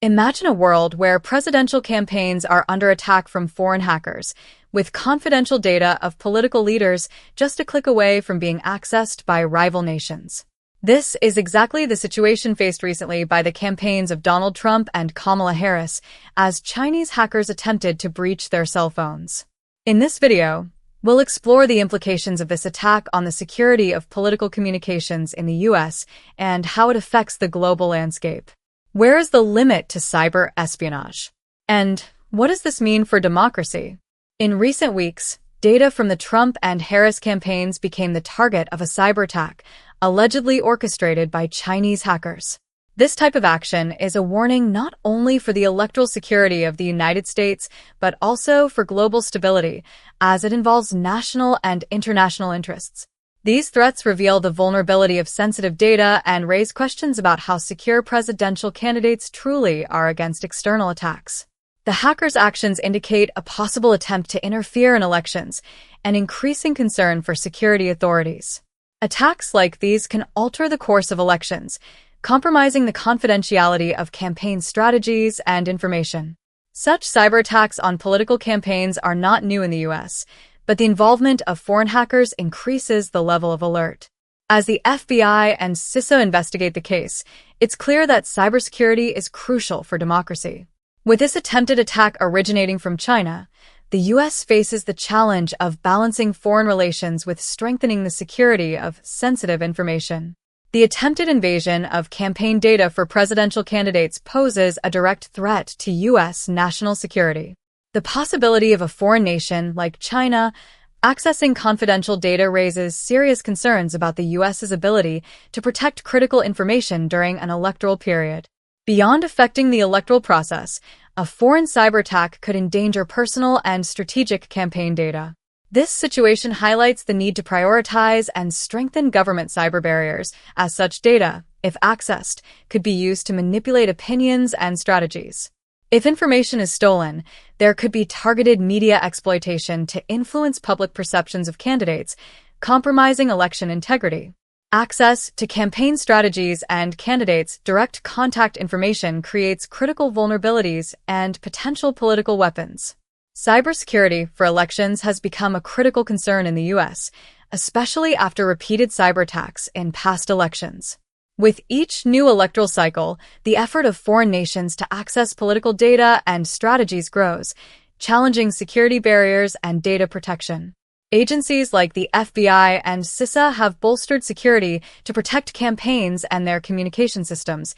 Imagine a world where presidential campaigns are under attack from foreign hackers, with confidential data of political leaders just a click away from being accessed by rival nations. This is exactly the situation faced recently by the campaigns of Donald Trump and Kamala Harris, as Chinese hackers attempted to breach their cell phones. In this video, we'll explore the implications of this attack on the security of political communications in the US and how it affects the global landscape. Where is the limit to cyber espionage? And what does this mean for democracy? In recent weeks, data from the Trump and Harris campaigns became the target of a cyberattack, allegedly orchestrated by Chinese hackers. This type of action is a warning not only for the electoral security of the United States, but also for global stability, as it involves national and international interests. These threats reveal the vulnerability of sensitive data and raise questions about how secure presidential candidates truly are against external attacks. The hackers' actions indicate a possible attempt to interfere in elections, an increasing concern for security authorities. Attacks like these can alter the course of elections, compromising the confidentiality of campaign strategies and information. Such cyberattacks on political campaigns are not new in the US, but the involvement of foreign hackers increases the level of alert. As the FBI and CISA investigate the case, it's clear that cybersecurity is crucial for democracy. With this attempted attack originating from China, the US faces the challenge of balancing foreign relations with strengthening the security of sensitive information. The attempted invasion of campaign data for presidential candidates poses a direct threat to US national security. The possibility of a foreign nation, like China, accessing confidential data raises serious concerns about the US's ability to protect critical information during an electoral period. Beyond affecting the electoral process, a foreign cyberattack could endanger personal and strategic campaign data. This situation highlights the need to prioritize and strengthen government cyber barriers, as such data, if accessed, could be used to manipulate opinions and strategies. If information is stolen, there could be targeted media exploitation to influence public perceptions of candidates, compromising election integrity. Access to campaign strategies and candidates' direct contact information creates critical vulnerabilities and potential political weapons. Cybersecurity for elections has become a critical concern in the US, especially after repeated cyberattacks in past elections. With each new electoral cycle, the effort of foreign nations to access political data and strategies grows, challenging security barriers and data protection. Agencies like the FBI and CISA have bolstered security to protect campaigns and their communication systems,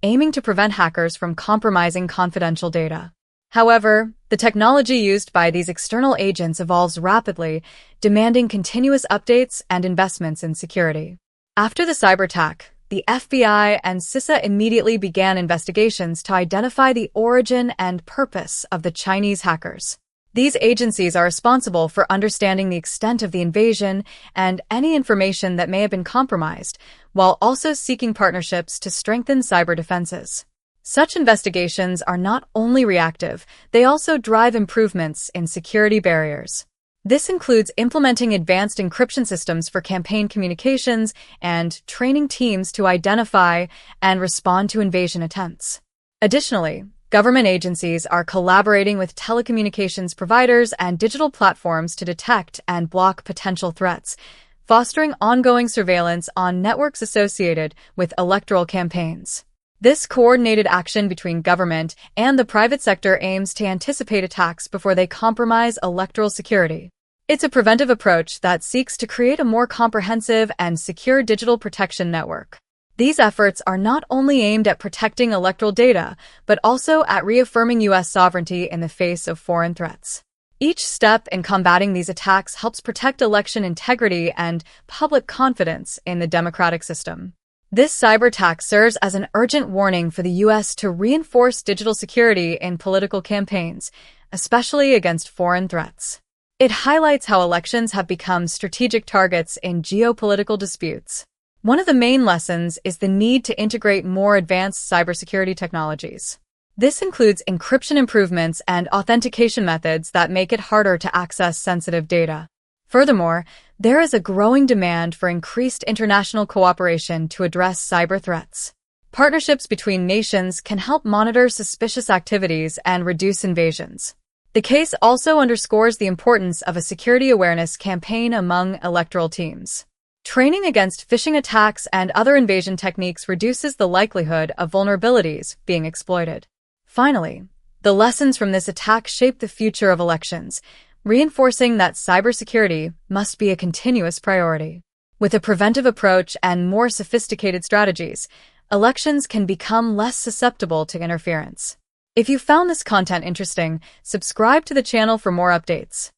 aiming to prevent hackers from compromising confidential data. However, the technology used by these external agents evolves rapidly, demanding continuous updates and investments in security. After the cyberattack, the FBI and CISA immediately began investigations to identify the origin and purpose of the Chinese hackers. These agencies are responsible for understanding the extent of the invasion and any information that may have been compromised, while also seeking partnerships to strengthen cyber defenses. Such investigations are not only reactive, they also drive improvements in security barriers. This includes implementing advanced encryption systems for campaign communications and training teams to identify and respond to invasion attempts. Additionally, government agencies are collaborating with telecommunications providers and digital platforms to detect and block potential threats, fostering ongoing surveillance on networks associated with electoral campaigns. This coordinated action between government and the private sector aims to anticipate attacks before they compromise electoral security. It's a preventive approach that seeks to create a more comprehensive and secure digital protection network. These efforts are not only aimed at protecting electoral data, but also at reaffirming U.S. sovereignty in the face of foreign threats. Each step in combating these attacks helps protect election integrity and public confidence in the democratic system. This cyberattack serves as an urgent warning for the U.S. to reinforce digital security in political campaigns, especially against foreign threats. It highlights how elections have become strategic targets in geopolitical disputes. One of the main lessons is the need to integrate more advanced cybersecurity technologies. This includes encryption improvements and authentication methods that make it harder to access sensitive data. Furthermore, there is a growing demand for increased international cooperation to address cyber threats. Partnerships between nations can help monitor suspicious activities and reduce invasions. The case also underscores the importance of a security awareness campaign among electoral teams. Training against phishing attacks and other invasion techniques reduces the likelihood of vulnerabilities being exploited. Finally, the lessons from this attack shape the future of elections, reinforcing that cybersecurity must be a continuous priority. With a preventive approach and more sophisticated strategies, elections can become less susceptible to interference. If you found this content interesting, subscribe to the channel for more updates.